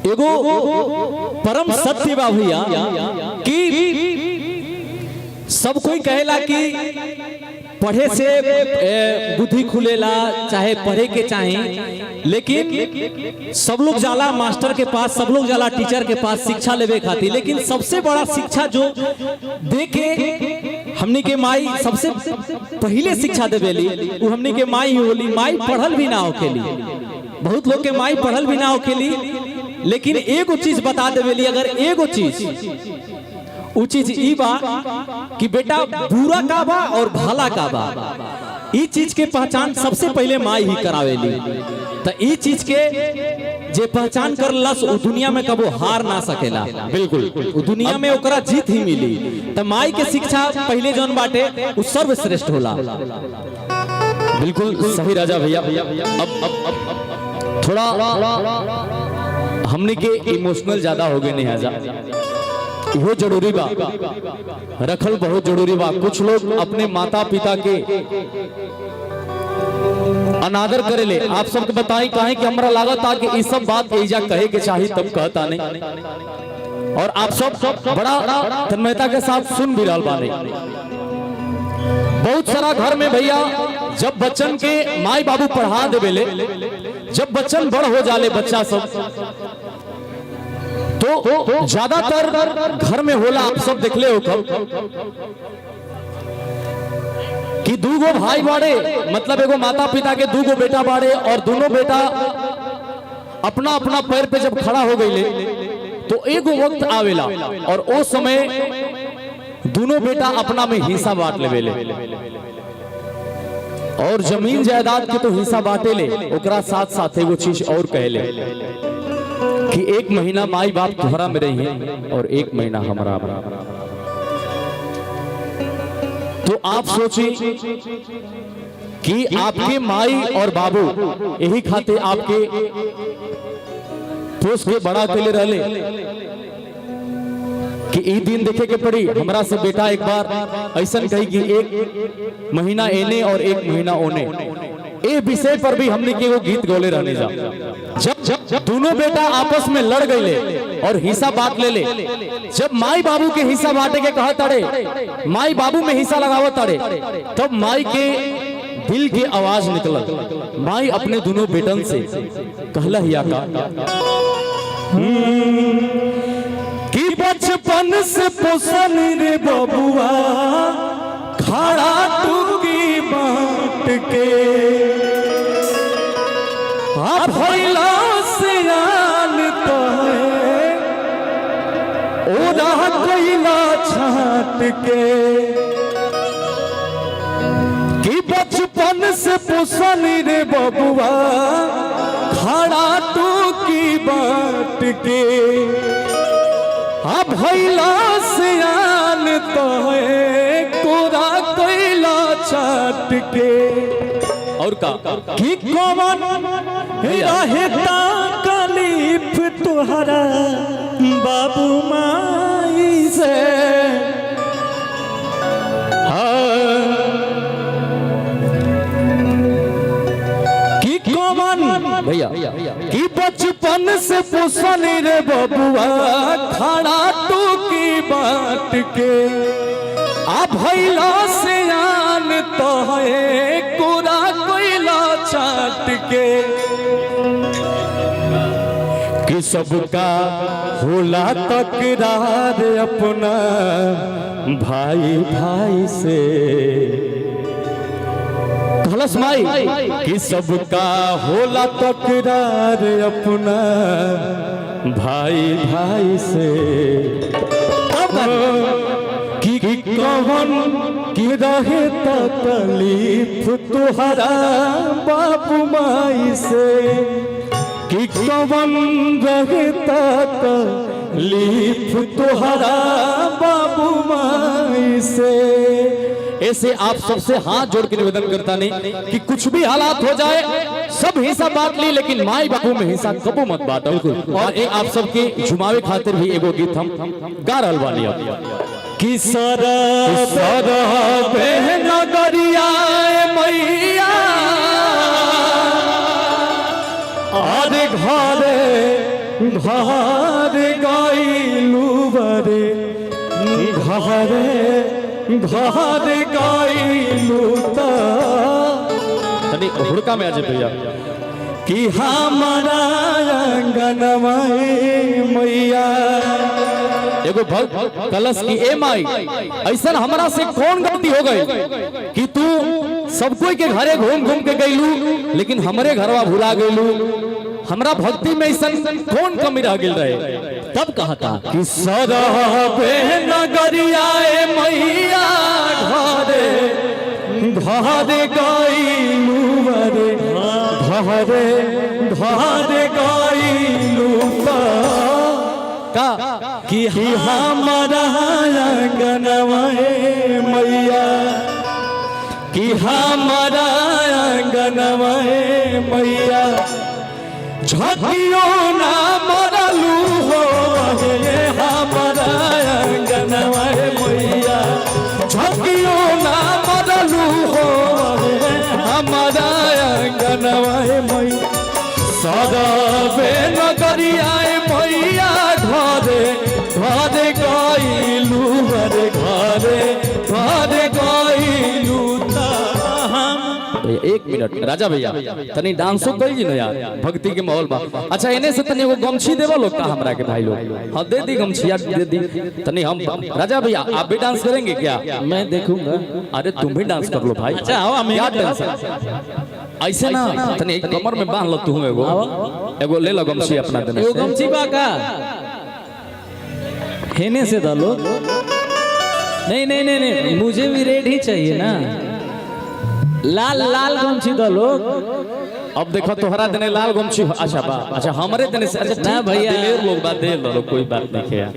एगो परम सत्य बा भैया कि सब कोई कहेला कि पढ़े से बुद्धि खुलेला, चाहे पढ़े के चाहे, लेकिन सब लोग जाला मास्टर के पास, सब लोग जाला टीचर के पास शिक्षा लेवे खातिर, लेकिन सबसे बड़ा शिक्षा जो दे के हमनी के माई सबसे पहले शिक्षा देवेली वो हमनी के माई ही होली। माई पढ़ल भी ना होखेली, बहुत लोग के माई पढ़ल भी ना होखेली, लेकिन एगो चीज बता देवेली। अगर एगो चीज वो चीज ई बा कि बेटा बुरा का बा और भला का बा, ई चीज के पहचान सबसे पहले माई ही करावेली। तो ई चीज के जे पहचान कर लस वो दुनिया में कबो हार ना सकेला, बिल्कुल वो दुनिया में ओकरा जीत ही मिली। तो माई के शिक्षा पहले जौन बाटे वो सर्वश्रेष्ठ होला। बिल्कुल सही राजा भैया। अब थोड़ा हमने के इमोशनल ज्यादा हो गए नहीं आजा, वो जरूरी बा, रखल बहुत जरूरी बा। कुछ लोग अपने माता पिता के अनादर करे ले। आप सबके बताएं काहे कि हमरा लागत था कि इस सब बात एजा कहे के चाहिए तब कहता नहीं, और आप सब बड़ा तन्मयता के साथ सुन भी रहल बानी। बहुत सारा घर में भैया जब बच्चन के माई बाबू पढ़ा देवेले, जब बच्चन बड़ हो जाले बच्चा सब, तो ज्यादातर घर में होला, आप सब देखले हो कि दूगो भाई बाड़े, मतलब एगो माता पिता के दूगो बेटा बाड़े, और दोनों बेटा अपना अपना पैर पे जब खड़ा हो गईले तो एगो वक्त आवेला और ओ समय दोनों बेटा अपना में हिस्सा बांट लेवेले, और जमीन जायदाद के तो हिस्सा बांटे ले, ओकरा साथ साथ एगो चीज और कहले कि 1 महीना माई बाप तोहरा में रही है और 1 महीना हमारा। तो आप सोची कि आपके माई और बाबू यही खाते आपके पोस के बड़ा अकेले रहले कि ई दिन देखे के पड़ी हमरा से बेटा एक बार ऐसा कही कि 1 महीना एने और 1 महीना ओने। ए विषय पर भी हमने के वो गीत गौले रहने जा। जब दोनों बेटा आपस में लड़ गए और हिस्सा बांट ले, जब माई बाबू के हिस्सा बांटे के कहा तड़े, माई बाबू में हिस्सा लगावत तड़े, तब माई के दिल की आवाज निकलल। माई अपने दोनों बेटन से कहला हिया का कि बचपन से पोसल रे बबुआ खड़ा टूकी बांट के, भैला से आन तो ओरा कैला छाट के, कि बचपन से पोसल रे बबुआ खड़ा टूकी बांट के, भैला से आन तो कोरा कैला छाट के। और का कि कौन रहता कलीफ तुहरा बाबू माई से, कि कौन भैया कि बचपन से पोसल रे बबुआ खड़ा टूकी बांट के, भैला से आन तो है कोरा कोयला छाट के, कि सबका होला तकरार अपना भाई भाई से। कहलस माई कि सबका होला तकरार अपना भाई भाई से, कि कौन की रहे तकलीफ तुहरा बापू माई से, कि कौन रहे तकलीफ तुहरा बापू माई से। ऐसे आप सबसे हाथ जोड़ के निवेदन करता नहीं कि कुछ भी हालात हो जाए सब हिस्सा बांट ली, लेकिन माई बापू में हिस्सा कबू मत बांटो। और एक आप सबके झुमावे खातिर भी एगो गीत हम गा रहल बानी कि सरब नगरिया मैया और घरे घर गइलू बरे घरे घर गइलू तनी हुड़का में आजे भैया कि हमारा अंगनवा मैया एगो भक्त कलश की ए माई ऐसा हमरा से कौन गलती हो गई कि तू सब कोई के घरे घूम घूम के गईलू लेकिन हमरे घरवा भुला गईलू। हमरा भक्ति में ऐसा कौन कमी रह गई रहे। तब कहा था कि सरबे नगरिया मैया घरे घरे गईलू बरे घरे घरे गईलू का कि हमारा अंगनवा मैया कि हमारा अंगनवा मैया झकियो ना मरलू हो हमारा अंगनवा मैया झकियो ना मरलू हो हमारा अंगनवा मैया सरबे नगरिया मैया घरे घरे गइलू बरे घरे घरे गइलू। एक मिनट राजा भैया तनी डांसो कर जी ना यार भक्ति के माहौल में। अच्छा इन्हें से तनी वो गमछी देवा लोग का हमरा के भाई लोग हाँ दे दी गमछी यार दे दी तनी हम राजा भैया आप भी डांस करेंगे क्या? मैं देखूंगा। अरे तुम भी डांस कर लो भाई। अच्छा आओ हम यार डांस ऐसे ना तनी कमर में बांध लो तू एगो एगो ले लो गमछी अपना देने एगो गमछी बा का हेने से डालो। नहीं नहीं नहीं नहीं मुझे भी रेड ही चाहिए ना लाल लाल गमछी दो लोग। अब देखो तोहरा देने लाल गमछी अच्छा बा अच्छा हमारे देने से अच्छा ना भैया दिलेर लोग बात दे लो कोई बात नहीं है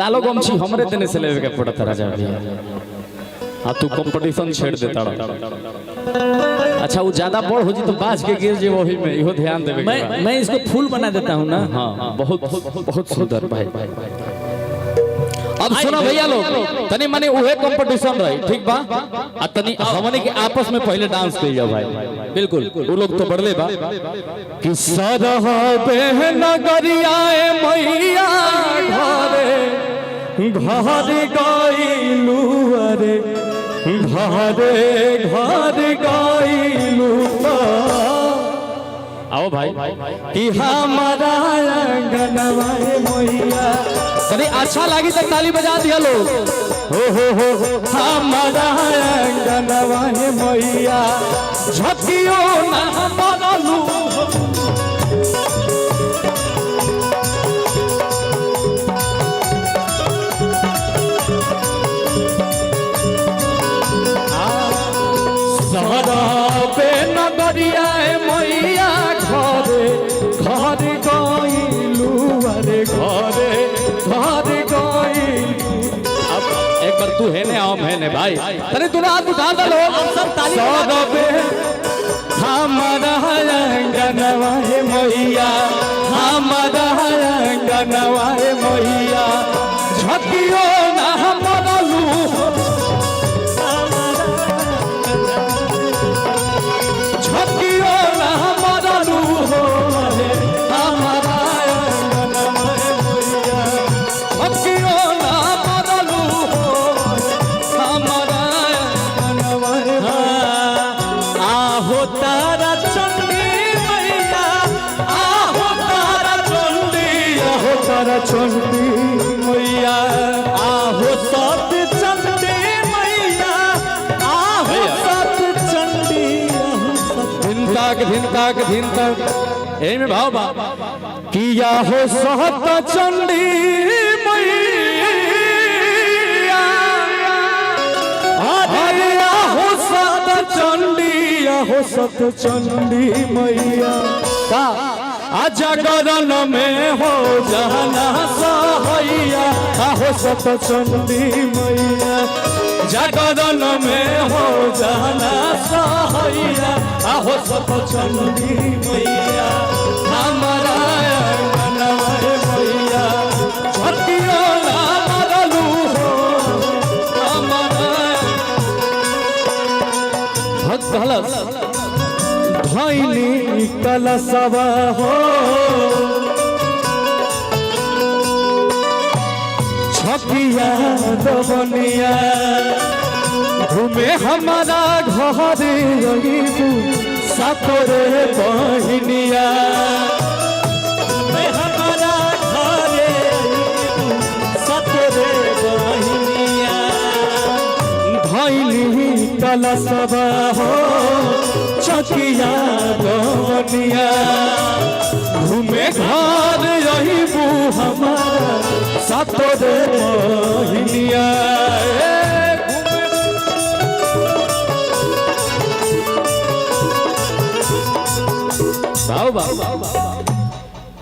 लालो गमछी हमारे देने से लेवे के पड़ता राजा भैया। हाँ तू कंपटीशन छेड़ देता अच्छा वो ज्यादा बड़ हो जी तो बाज के गिर जे वही में इहो ध्यान देवे। मैं इसको फूल बना देता हूँ ना। हाँ बहुत बहुत सुंदर भाई। अब सुनो भैया लोग तनी मनी उहे कंपटीशन रही ठीक बा आ तनी हमने के आपस में पहले डांस कर जाओ भाई। बिल्कुल वो लोग तो बढ़ले बा कि सरबे नगरिया मैया घरे घरे गइलू बरे घरे घरे गइलू। आओ भाई कि हमारा अंगनवा मैया अरे अच्छा लगी तो ताली बजा दिया लोग हो हमारा अंगनवा मैया झकियो ना मरलू सरबे नगरिया मैया घरे घरे गइलू बरे घरे घरे गइलू। अब एक बार तू है ने हम है ने भाई तने तू हाथ उठा दे लो सब ताली सरबे हमारा अंगनवा मैया हमारा अंगनवा मैया झकियो ना मरलू झकियो ना मरलू हो हमारा अंगनवा मैया झकियो ना मरलू हो हमारा अंगनवा मैया। आहो तारा चंडी मैया आहो तारा चंडी आहो तारा चंडी मैया आहो सत चंडी मैया आहो सत चंडी धिन तक ए में भाव बा किया हो सत चंडी मैया अरे आहो सत चंडी आहो सत चंडी मैया का जागरण में हो जाना सहैया आहो सत चंडी मैया जागरण में हो जाना सहैया आहो सत चंडी मैया हमारा अंगनवा मैया झकियो ना मरलू हो हमारा भक्त धैनी कलशवा हो छकिया दबनिया घूमे हमारा घर सातरे बहनिया हमारा घरे सातरे बहनिया धैली कलशवा हो छकिया दबनिया घूमे घर रहीबू हमारा सातरे बहनिया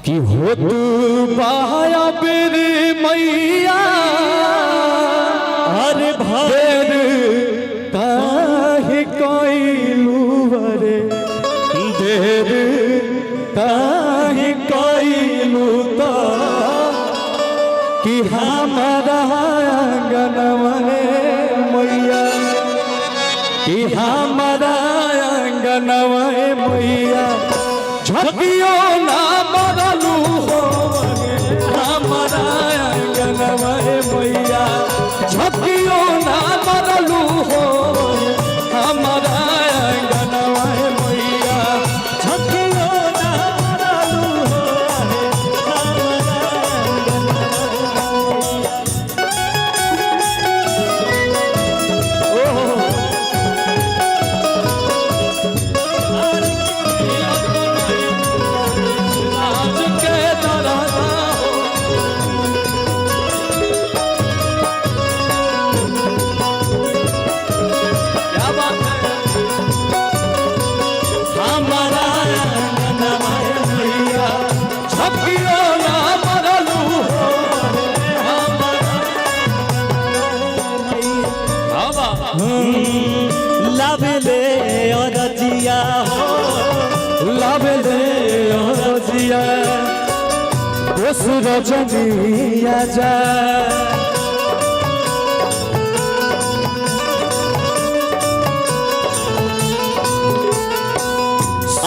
कि हो तू बाया बेरी मैया हर भर काहे कइलू रे देर काहे कइलू तो कि हमारा आंगनवा मैया कि हमारा आंगनवा मैया छकियो ना मरलू हो हमारा आंगनवा मैया छकियो ना मरलू हो हमारा आंगनवा मैया छकियो ना मरलू हो लाभले अरजिया हो लाभले अरजिया दोस रजनिया जा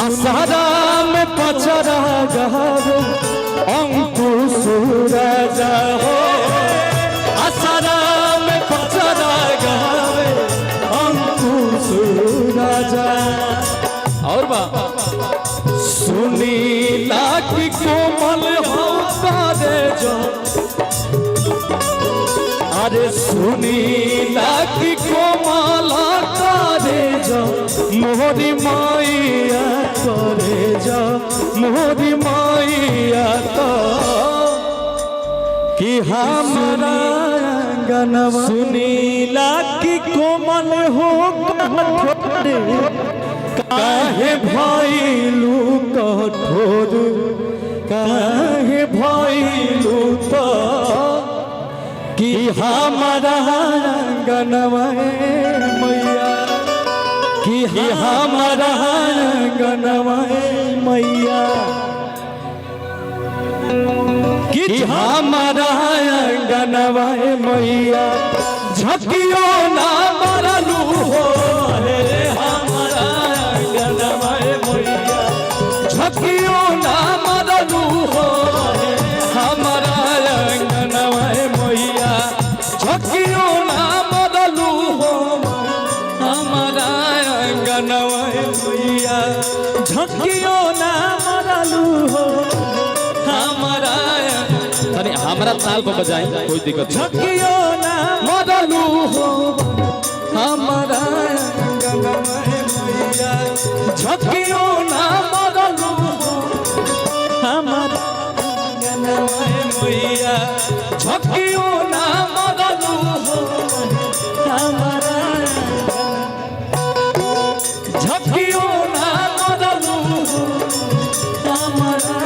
आसारा में पचरा गहरो अंकुश राजा हो आसारा में पचरा गहरे अंकुश राजा और बा सुनीला की कोमल हो तारे जो अरे सुनीला की कोमल तारे जो मोहरी माइया करे जो मोहरी माइया तो कि हमारा आंगनवा सुनीला की कोमल हो कठोर काहे भइलू कठोर काहे भइलू तो कि हमारा आंगनवा मैया कि हमारा आंगनवा मैया कि हमारा आंगनवा मैया झकियो ना मरलू हो रे हमारा आंगनवा मैया झकियो ना मरलू हो रे हमारा आंगनवा मैया झकियो ना मरलू हो हमारा आंगनवा मैया झकियो ना मरलू हो हमारा अरे हमारा ताल पर बजाएं कोई दिक्कत नहीं झकियो ना मरलू हो हमारा आंगनवा मैया झकियो ना मरलू हो हमारा आंगनवा मैया झकियो ना मरलू हो हमारा झकियो ना मरलू हो हमारा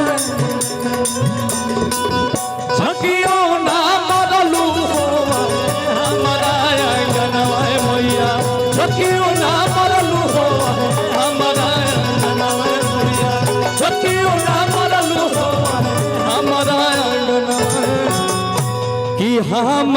झकियो ना मरलू हो हमारा आंगनवा मैया झकियो ना मरलू हो हमारा आंगनवा मैया झकियो ना मरलू हो हमारा आंगनवा कि हम